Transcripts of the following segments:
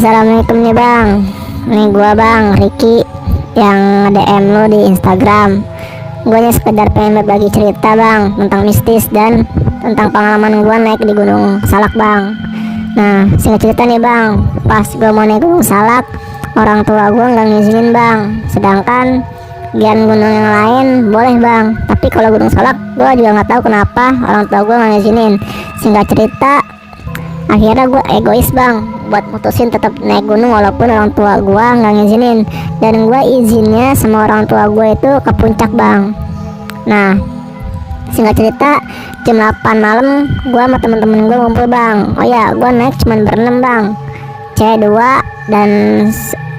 Assalamualaikum nih bang. Nih gua bang Ricky yang DM lu di Instagram. Gue nya sekedar pengen berbagi cerita bang tentang mistis dan tentang pengalaman gua naik di Gunung Salak bang. Nah singkat cerita nih bang, pas gua mau naik Gunung Salak, orang tua gua nggak ngizinin bang. Sedangkan gian gunung yang lain boleh bang, tapi kalau Gunung Salak gua juga nggak tahu kenapa orang tua gua nggak ngizinin. Singkat cerita, akhirnya gue egois bang buat mutusin tetap naik gunung walaupun orang tua gue nggak ngizinin, dan gue izinnya sama orang tua gue itu ke puncak bang. Nah singkat cerita, jam 8 malam gue sama temen-temen gue ngumpul bang. Oh ya, gue naik cuman berenam bang, cewek 2 dan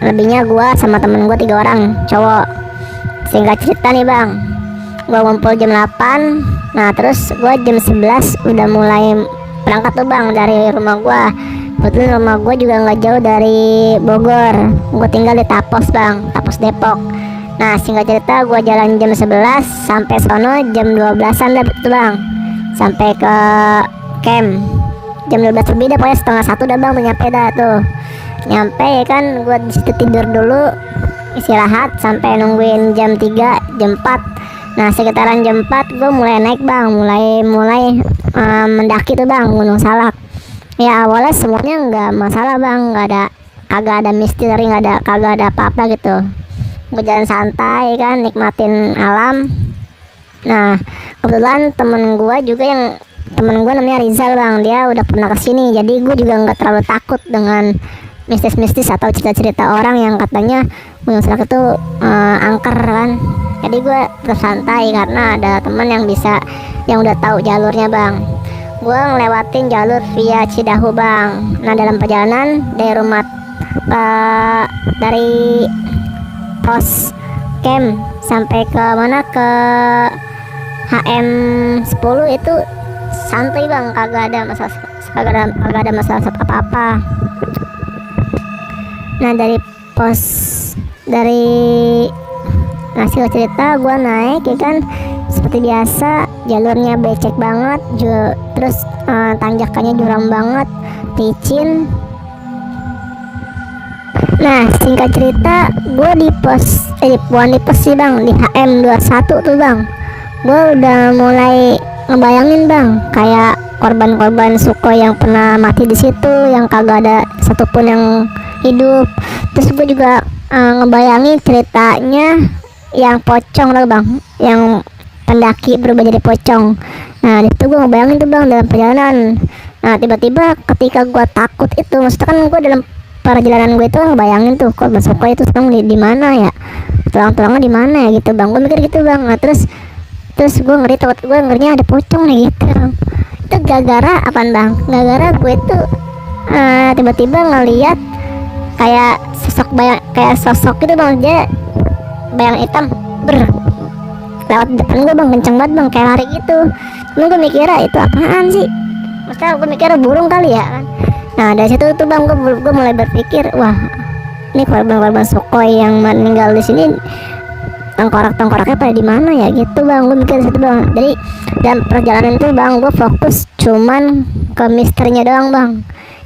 lebihnya gue sama temen gue 3 orang cowok. Singkat cerita nih bang, gue ngumpul jam 8. Nah terus gue jam 11 udah mulai berangkat tuh bang dari rumah gua. Betul rumah gua juga nggak jauh dari Bogor. Gua tinggal di Tapos bang, Tapos Depok. Nah singkat cerita, gua jalan jam 11 sampai sono jam 12-an dah betul bang. Sampai ke camp jam 12 lebih dah, pokoknya setengah 1 dah bang nyampe dah tuh. Nyampe ya kan, gua disitu tidur dulu, istirahat sampai nungguin jam 3, jam 4. Nah sekitaran jam 4 gue mulai naik bang, mulai mendaki tuh bang Gunung Salak. Ya awalnya semuanya nggak masalah bang, kagak ada misteri, kagak ada apa-apa gitu. Gue jalan santai kan, nikmatin alam. Nah kebetulan temen gue namanya Rizal bang, dia udah pernah kesini, jadi gue juga nggak terlalu takut dengan mistis-mistis atau cerita-cerita orang yang katanya Gunung Salak itu angker kan. Jadi gue tersantai karena ada teman yang udah tahu jalurnya bang. Gue ngelewatin jalur via Cidahu bang. Nah dalam perjalanan dari pos camp sampai ke mana, ke HM 10 itu santai bang, kagak ada masalah apa-apa. Nah Nah singkat cerita, gue naik ya kan, seperti biasa jalurnya becek banget, terus tanjakannya curam banget, licin. Nah singkat cerita, gue bukan di pos sih bang, di HM 21 tuh bang. Gue udah mulai ngebayangin bang, kayak korban-korban Sukhoi yang pernah mati di situ, yang kagak ada satupun yang hidup. Terus gue juga ngebayangin ceritanya yang pocong loh bang, yang pendaki berubah jadi pocong. Nah disitu gue ngebayangin tuh bang dalam perjalanan. Nah tiba-tiba ketika gue takut itu, maksudnya kan gue dalam perjalanan gue itu ngebayangin tuh korban Sukhoi itu sekarang di mana ya, tulang-tulangnya di mana ya gitu bang. Gue mikir gitu bang. Nah terus gue ngerinya ada pocong nih gitu bang. Itu gara-gara apaan bang? Gara-gara gue tuh tiba-tiba ngeliat kayak sosok gitu bang, dia bayang hitam lewat depan gue bang, kenceng banget bang, kayak lari gitu. Cuman gue mikirnya itu apaan sih, maksudnya gue mikirnya burung kali ya kan. Nah dari situ tuh bang gue mulai berpikir, wah ini korban Sukhoi yang meninggal di sini tengkorak-tengkoraknya pada di mana ya gitu bang. Gue mikir situ bang. Jadi dalam perjalanan itu bang, gue fokus cuman ke misterinya doang bang.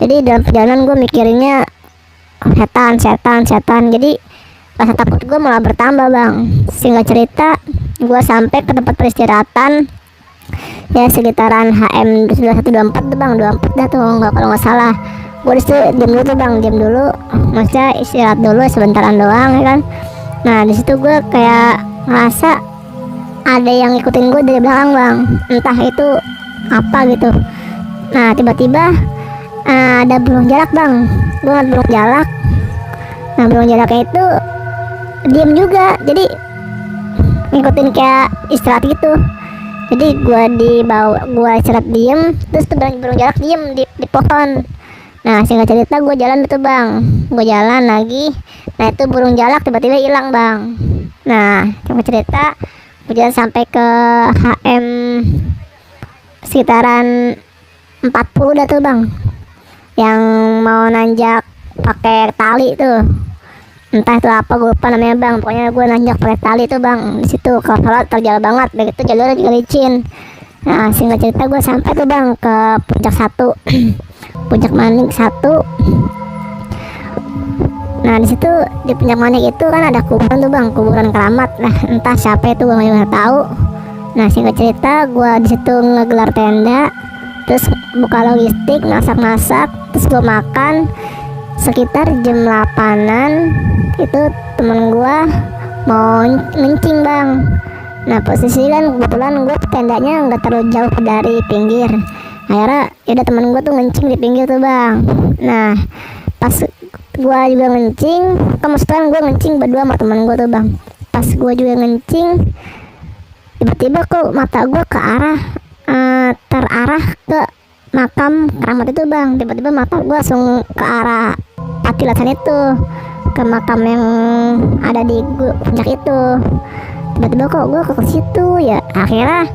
Jadi dalam perjalanan gue mikirinnya setan. Jadi rasa takut gue malah bertambah bang. Singkat cerita, gue sampai ke tempat peristirahatan ya sekitaran HM 2124 tuh bang, 24 dah tuh kalau nggak salah. Gue disitu diam dulu tuh bang, maksudnya istirahat dulu sebentaran doang ya kan. Nah disitu gue kayak ngerasa ada yang ngikutin gue dari belakang bang, entah itu apa gitu. Nah tiba-tiba ada burung jalak bang. Gue ngeliat burung jalak. Nah burung jalaknya itu diem juga, jadi ngikutin kayak istirahat gitu. Jadi gue istirahat diem, terus tuh burung jalak diem di pohon. Nah singkat cerita, gue jalan gitu bang, gue jalan lagi. Nah itu burung jalak tiba-tiba hilang bang. Nah singkat cerita, gue jalan sampai ke HM sekitaran 40 dah tuh bang, yang mau nanjak pakai tali tuh, entah itu apa gue lupa namanya bang. Pokoknya gue nanjak pakai tali tuh bang. Di situ kalau terjal banget, begitu jalurnya juga licin. Nah singkat cerita, gue sampai tuh bang ke puncak 1 puncak Manik 1. Nah di situ di puncak Manik itu kan ada kuburan tuh bang, kuburan keramat. Nah entah siapa itu bang, nggak tahu. Nah singkat cerita, gue di situ ngegelar tenda, terus buka logistik, masak-masak, terus gue makan. Sekitar jam 8-an itu temen gue mau ngencing bang. Nah posisi kan kebetulan gue tendanya nggak terlalu jauh dari pinggir. Akhirnya yaudah temen gue tuh ngencing di pinggir tuh bang. Nah pas gue juga ngencing, kemudian gue ngencing berdua sama temen gue tuh bang. Pas gue juga ngencing, tiba-tiba kok mata gue ke arah terarah ke makam keramat itu bang. Tiba-tiba mata gue langsung ke arah patilasan itu, ke makam yang ada di puncak itu. Tiba-tiba kok gue ke situ ya. Akhirnya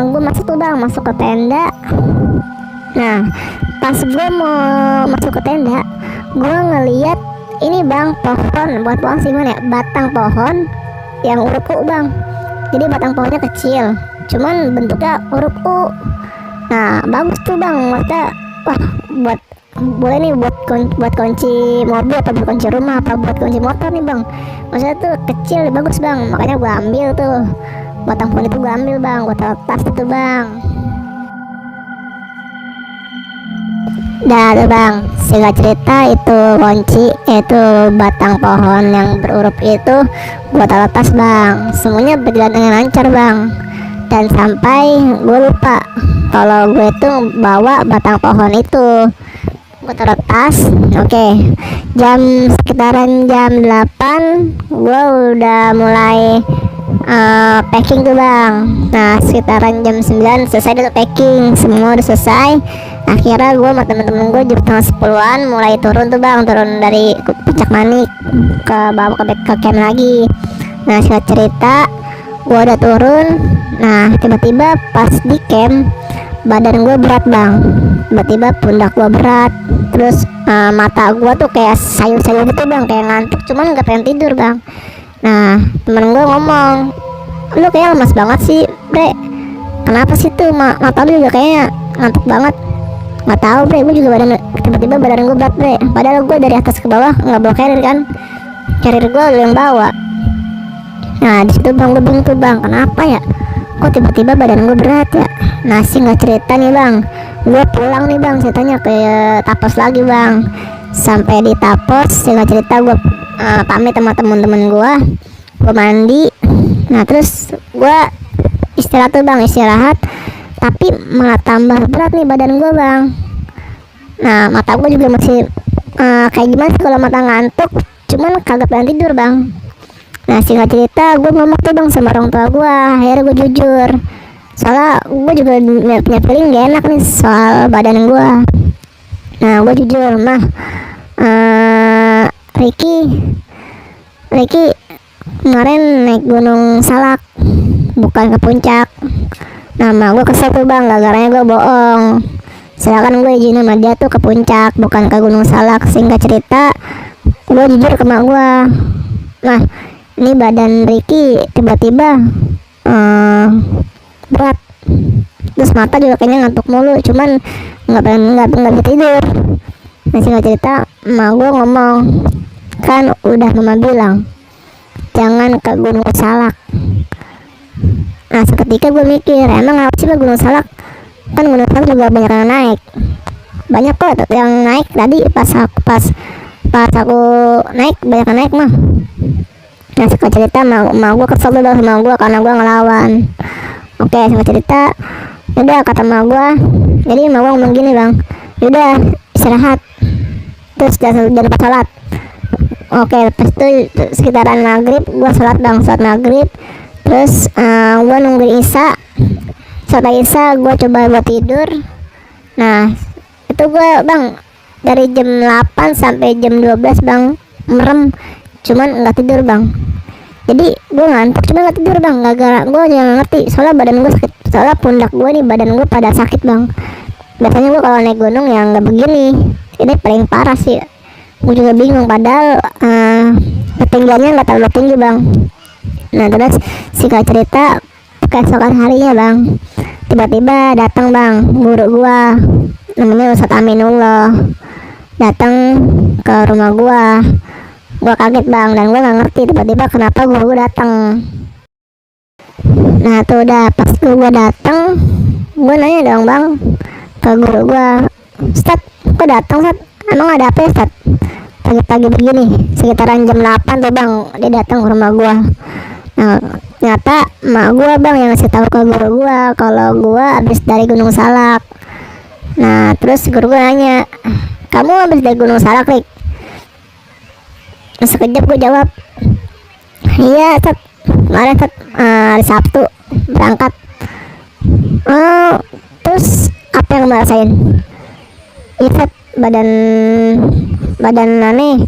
gue masuk tuh bang, masuk ke tenda. Nah pas gue mau masuk ke tenda, gue ngeliat ini bang, pohon sih mana ya, batang pohon yang huruf U bang. Jadi batang pohonnya kecil, cuman bentuknya huruf U. Nah bagus tuh bang, maksudnya wah boleh nih buat kunci mobil, atau buat kunci rumah, apa buat kunci motor nih bang. Maksudnya tuh kecil, bagus bang. Makanya gue ambil tuh batang pohon itu, gue ambil bang, gue taruh tas itu bang. Dah tuh bang, singkat cerita itu kunci, itu batang pohon yang berhuruf itu gue taruh tas bang. Semuanya berjalan dengan lancar bang, dan sampai gue lupa kalau gue itu bawa batang pohon itu. Gue taruh tas. Oke. Sekitaran jam 8 gue udah mulai packing tuh bang. Nah sekitaran jam 9 selesai dulu packing, semua udah selesai. Akhirnya gue sama temen-temen gue jam setengah 10-an mulai turun tuh bang, turun dari puncak Manik ke bawah ke camp lagi. Nah singkat cerita, gue udah turun. Nah tiba-tiba pas di camp badan gue berat bang, tiba-tiba pundak gue berat, terus mata gue tuh kayak sayur-sayur gitu bang, kayak ngantuk, cuman nggak pengen tidur bang. Nah temen gue ngomong, lu kayak lemas banget sih bre, kenapa sih tuh mata lu juga kayaknya ngantuk banget. Nggak tahu bre, gue juga tiba-tiba badan gue berat bre, padahal gue dari atas ke bawah nggak bawa carrier kan, carrier gue yang bawa. Nah disitu bang gue bingung tuh bang, kenapa ya kok tiba-tiba badan gue berat ya. Nah singkat cerita nih bang, gue pulang nih bang, ceritanya ke Tapos lagi bang. Sampai di Tapos singkat cerita gue pamit sama temen-temen gue mandi. Nah terus gue istirahat tuh bang, istirahat, tapi malah tambah berat nih badan gue bang. Nah mata gue juga masih kayak gimana sih kalau mata ngantuk, cuman kagak pengen tidur bang. Nah singkat cerita gue ngomong tuh bang sama orang tua gue. Akhirnya gue jujur, soalnya gue juga punya feeling gak enak nih soal badan gue. Nah gue jujur, mah Ricky kemarin naik Gunung Salak bukan ke puncak. Nah gue kesel tuh bang, gara-garanya gue bohong, sedangkan gue izin sama dia tuh ke puncak bukan ke Gunung Salak. Singkat cerita gue jujur ke mak gue, nah ini badan Ricky tiba-tiba berat, terus mata juga kayaknya ngantuk mulu, cuman nggak bisa tidur. Nah singkat cerita emak gue ngomong, kan udah mama bilang jangan ke Gunung Salak. Nah seketika gue mikir, emang apa sih Gunung Salak, kan Gunung Salak juga banyak yang naik, banyak kok yang naik tadi pas aku naik, banyak yang naik mah. Nah singkat cerita mau gue kesel tuh sama gue karena gue ngelawan. Oke singkat cerita udah kata mau gue, jadi mau gue ngomong gini bang, udah istirahat, terus jangan lupa sholat. Oke terus itu sekitaran maghrib gue sholat bang, sholat maghrib. Terus gue nungguin Isya, sholat Isya gue coba buat tidur. Nah itu gue bang dari jam 8 sampai jam 12 bang merem, cuman nggak tidur bang. Jadi gue ngantuk cuma nggak tidur bang, gara-gara gue jangan ngerti, soalnya badan gue sakit, soalnya pundak gue nih badan gue pada sakit bang. Biasanya gue kalau naik gunung yang nggak begini, ini paling parah sih. Gue juga bingung, padahal ketinggiannya nggak terlalu tinggi bang. Nah terus singkat cerita keesokan harinya bang, tiba-tiba datang bang guru gue, namanya Ustadz Aminullah. datang ke rumah gua kaget bang, dan gua nggak ngerti tiba-tiba kenapa guru gua datang. Nah tuh udah pas guru gua datang, gua nanya dong bang ke guru gua, Ustad kok datang Ustad, emang ada apa ya Ustad? Pagi-pagi begini sekitaran jam 8 tuh bang, dia datang ke rumah gua. Nah ternyata mak gua bang yang ngasih tahu ke guru gua kalau gua habis dari Gunung Salak. Nah terus guru gua nanya, kamu habis dari Gunung Salak Rik? Sekejap gue jawab, iya Ustad, kemarin Ustad, hari Sabtu berangkat. Oh, terus apa yang kamu rasain? Iya Ustad, badan aneh,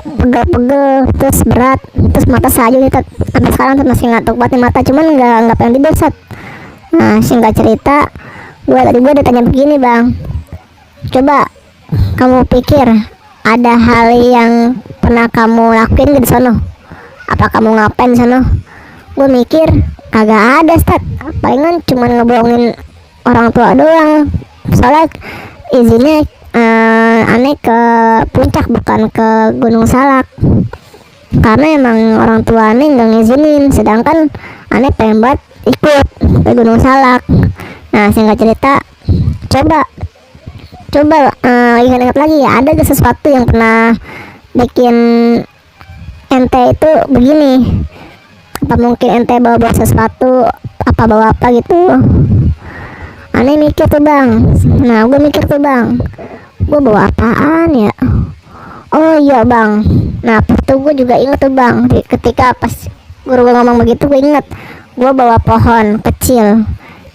pegel-pegel, terus berat, terus mata saja Ustad, sampai sekarang tuh masih ngantuk banget mata, cuman nggak pengen tidur Ustad. Nah singkat cerita, gue udah tanya begini bang, coba kamu pikir ada hal yang pernah kamu lakuin di sono? Apa kamu ngapain di sono? Gue mikir kagak ada Ustad, palingan cuman ngebohongin orang tua doang. Soalnya izinnya aneh ke puncak bukan ke Gunung Salak, karena emang orang tua aneh nggak ngizinin, sedangkan aneh pengen banget ikut ke Gunung Salak. Nah singkat cerita, coba ingat-ingat lagi ya, ada gak sesuatu yang pernah bikin ente itu begini? Apa mungkin ente bawa sesuatu, apa bawa apa gitu? Aneh mikir tuh bang. Nah gue mikir tuh bang, gue bawa apaan ya? Oh iya bang, nah itu gue juga inget tuh bang, ketika pas guru gue ngomong begitu, gue inget gue bawa pohon kecil.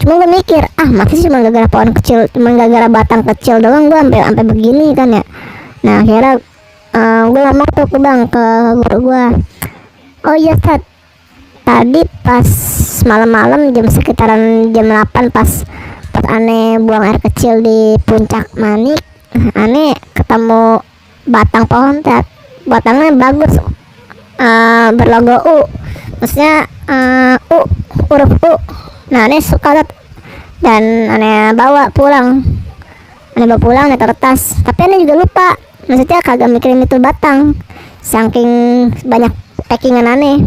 Cuma gue mikir, masa sih cuma gara-gara pohon kecil, cuma gara-gara batang kecil doang gue sampai begini kan ya. Nah akhirnya gue ngomong tuh ke bang, ke guru gue, oh iya Ustad, tadi pas malam-malam sekitaran jam 8 pas aneh buang air kecil di puncak Manik, aneh ketemu batang pohon Ustad, batangnya bagus, berlogo U, maksudnya huruf U. Nah aneh suka Ustad, dan aneh bawa pulang, aneh taruh tas, tapi aneh juga lupa, maksudnya kagak mikirin itu batang saking banyak packingan aneh.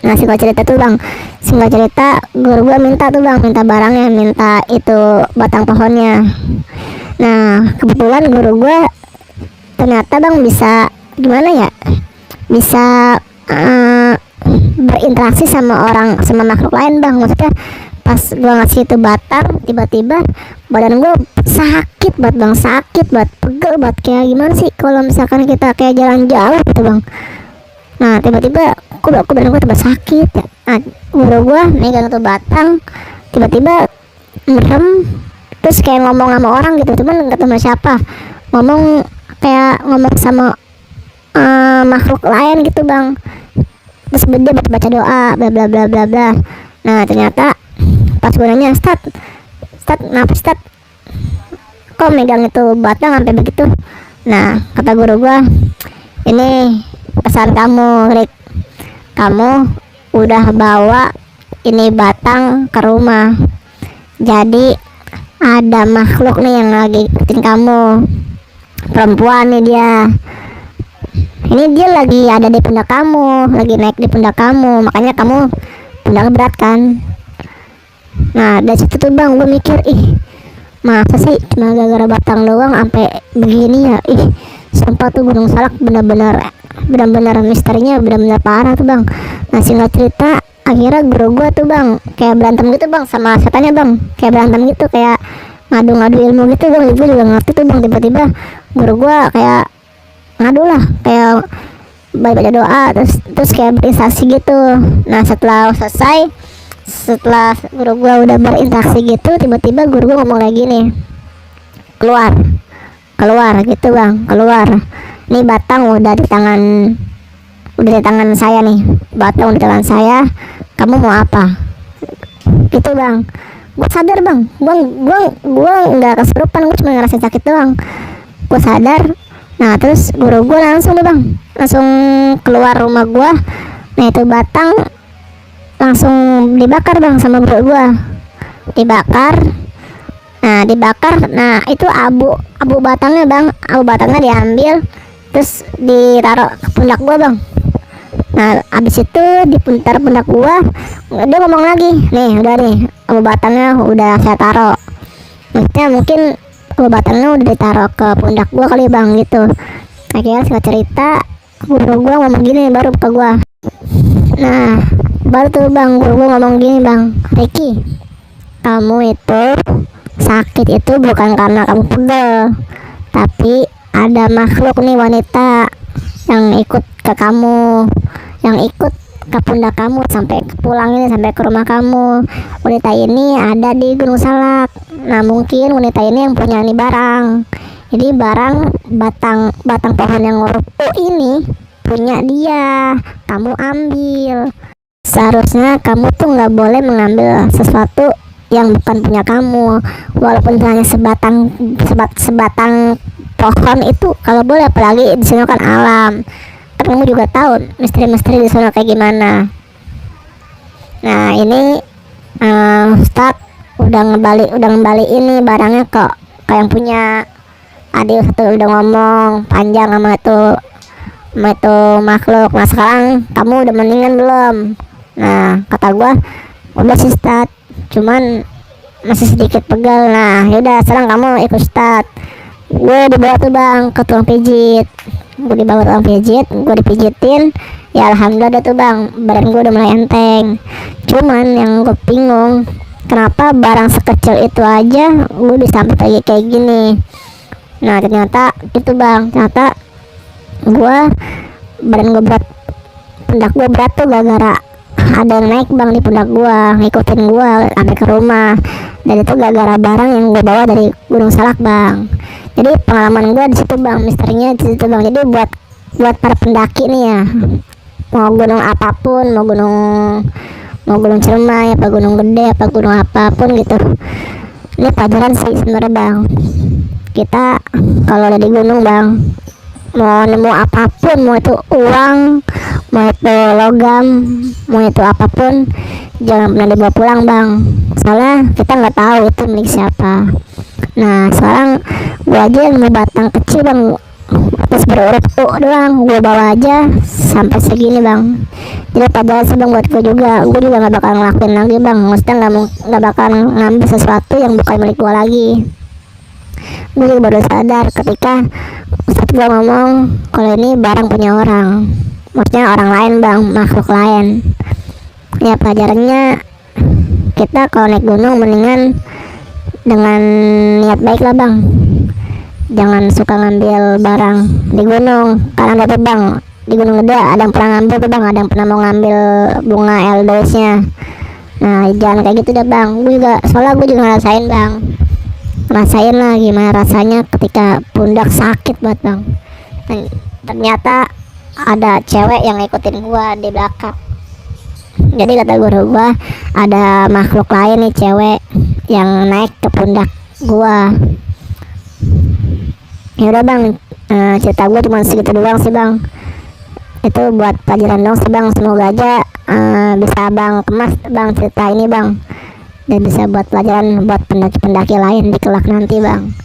Nah singkat cerita guru gua minta barangnya, minta itu batang pohonnya. Nah kebetulan guru gua ternyata bang bisa gimana ya, bisa berinteraksi sama makhluk lain bang. Maksudnya pas gua ngasih itu batang, tiba-tiba badan gua sakit banget, pegel banget, kayak gimana sih kalau misalkan kita kayak jalan jauh gitu bang. Nah tiba-tiba badan gua tambah sakit ya. Nah guru gua megang tuh batang, tiba-tiba merem, terus kayak ngomong sama orang gitu, cuman nggak tahu sama siapa, kayak ngomong sama makhluk lain gitu bang. Terus dia baca doa bla bla bla bla bla. Nah ternyata pas gue nanya, Ustad kenapa Ustad kok megang itu batang sampai begitu? Nah kata guru gue, ini pesan kamu Rik, kamu udah bawa ini batang ke rumah, jadi ada makhluk nih yang lagi ikutin kamu, perempuan nih dia lagi ada di pundak kamu, lagi naik di pundak kamu, makanya kamu pundaknya berat kan. Nah dari situ tuh bang gue mikir, masa sih cuma gara-gara batang doang sampai begini ya. Sumpah tuh Gunung Salak benar-benar misterinya benar-benar parah tuh bang. Nah singkat cerita, akhirnya guru gue tuh bang kayak berantem gitu bang sama setannya bang, kayak berantem gitu, kayak ngadu-ngadu ilmu gitu bang. Gue juga ngerti tuh bang, tiba-tiba guru gue kayak ngadu lah, kayak baca doa, terus kayak berinteraksi gitu. Nah setelah guru gue udah berinteraksi gitu, tiba-tiba guru gue ngomong kayak gini, keluar gitu bang, keluar, nih batang udah di tangan saya nih, batang udah di tangan saya, kamu mau apa gitu bang. Gue sadar bang, gue nggak kesurupan, gue cuma ngerasain sakit doang, gue sadar. Nah terus guru gue langsung keluar rumah gue. Nah itu batang langsung dibakar bang sama guru gue, dibakar. Nah dibakar, nah itu abu batangnya bang, abu batangnya diambil terus ditaruh ke pundak gua bang. Nah abis itu diputar pundak gua, dia ngomong lagi, nih udah nih abu batangnya udah saya taruh. Maksudnya mungkin abu batangnya udah ditaruh ke pundak gua kali bang gitu. Akhirnya singkat cerita guru gua ngomong gini baru ke gua. Nah baru tuh bang guru gua ngomong gini bang, Ricky, kamu itu sakit itu bukan karena kamu pegel, tapi ada makhluk nih wanita yang ikut ke kamu, yang ikut ke pundak kamu sampai pulang ini, sampai ke rumah kamu. Wanita ini ada di Gunung Salak. Nah mungkin wanita ini yang punya nih barang. Jadi barang batang pohon yang rubuh ini punya dia, kamu ambil. Seharusnya kamu tuh nggak boleh mengambil sesuatu yang bukan punya kamu, walaupun hanya sebatang pohon itu kalau boleh, apalagi di sana kan alam. Kan kamu juga tahu misteri-misteri di sana kayak gimana. Nah ini Ustadz udah ngembali ini barangnya ke yang punya. Adil satu udah ngomong panjang sama itu makhluk. Nah sekarang kamu udah mendingan belum? Nah kata gua udah sih Ustadz, cuman masih sedikit pegal. Nah yaudah sekarang kamu ikut Ustadz. Gue dibawa tuh bang ke tukang pijit, gue dibawa tukang pijit, gue dipijitin. Ya alhamdulillah tuh bang, badan gue udah mulai enteng. Cuman yang gue bingung, kenapa barang sekecil itu aja gue bisa sampai kayak gini. Nah ternyata itu bang, ternyata gue badan gue berat, pundak gue berat tuh gara-gara ada yang naik bang di pundak gue, ngikutin gue sampai ke rumah. Dan itu gara-gara barang yang gue bawa dari Gunung Salak bang. Jadi pengalaman gue di situ bang, misterinya di situ bang. Jadi buat para pendaki nih ya, mau gunung apapun, mau gunung Ciremai, apa gunung gede, apa gunung apapun gitu, ini pelajaran sih sebenarnya bang. Kita kalau ada di gunung bang, mau nemu apapun, mau itu uang, mau itu logam, mau itu apapun, jangan pernah dibawa pulang bang, soalnya kita nggak tahu itu milik siapa. Nah sekarang gue aja yang mau batang kecil bang, terus berurut doang gue bawa aja sampai segini bang. Jadi padahal sih bang buat gue juga nggak bakal ngelakuin lagi bang, maksudnya nggak bakal ngambil sesuatu yang bukan milik gue lagi. Gue juga baru sadar ketika Ustadz gue ngomong kalau ini barang punya orang, maksudnya orang lain bang, makhluk lain. Ya pelajarannya kita kalau naik gunung mendingan dengan niat baik lah bang, jangan suka ngambil barang di gunung. Karena ada tuh bang di gunung gede ada yang pernah ngambil tuh bang, ada yang pernah mau ngambil bunga eldeusnya. Nah jangan kayak gitu dah bang. Soalnya gue juga ngerasain bang, rasain lah gimana rasanya ketika pundak sakit banget bang. Ternyata ada cewek yang ngikutin gua di belakang. Jadi kata guru gua ada makhluk lain nih, cewek yang naik ke pundak gua. Ya udah bang, cerita gua cuma segitu doang sih bang. Itu buat pelajaran dong sih bang. Semoga aja bisa bang kemas bang cerita ini bang, dan bisa buat pelajaran buat pendaki-pendaki lain di kelak nanti bang.